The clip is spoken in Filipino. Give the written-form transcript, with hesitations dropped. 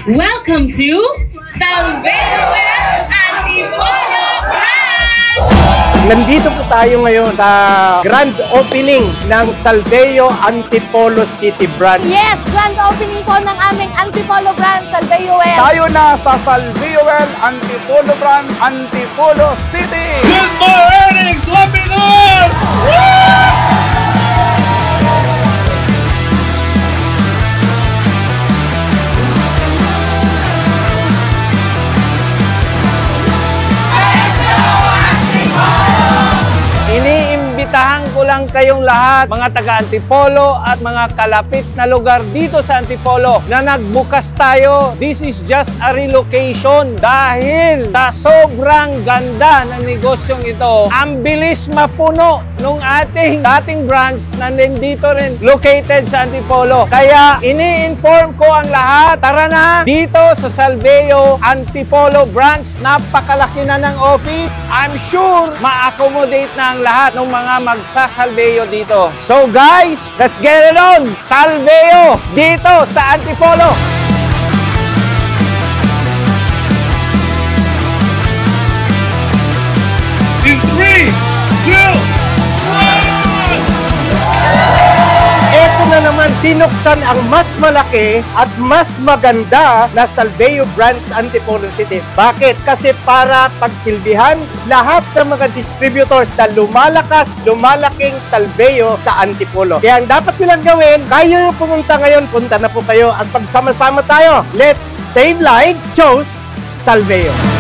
Welcome to Salveo Antipolo Branch! Nandito po tayo ngayon sa grand opening ng Salveo Antipolo City Branch. Yes, grand opening po ng aming Antipolo Branch, Salveo. Tayo na sa Salveo Antipolo Branch, Antipolo City! Good morning, Swapidor! Iniimbitahan ko lang kayong lahat, mga taga-Antipolo at mga kalapit na lugar dito sa Antipolo na nagbukas tayo. This is just a relocation dahil sa sobrang ganda ng negosyong ito. Ang bilis mapuno nung ating dating branch na nandito rin located sa Antipolo. Kaya ini-inform ko ang lahat, tara na dito sa Salveo Antipolo Branch. Napakalaki na ng office. I'm sure ma-accommodate na ang lahat ng mga magsasalveo dito. So guys, let's get it on! Salveo dito sa Antipolo! In 3, 2, Ito na naman, tinuksan ang mas malaki at mas maganda na Salveo Branch Antipolo City. Bakit? Kasi para pagsilbihan lahat ng mga distributors na lumalaking Salveo sa Antipolo. Kaya ang dapat nilang gawin, kayo pumunta ngayon, punta na po kayo at pagsama-sama tayo. Let's save lives, choose Salveo.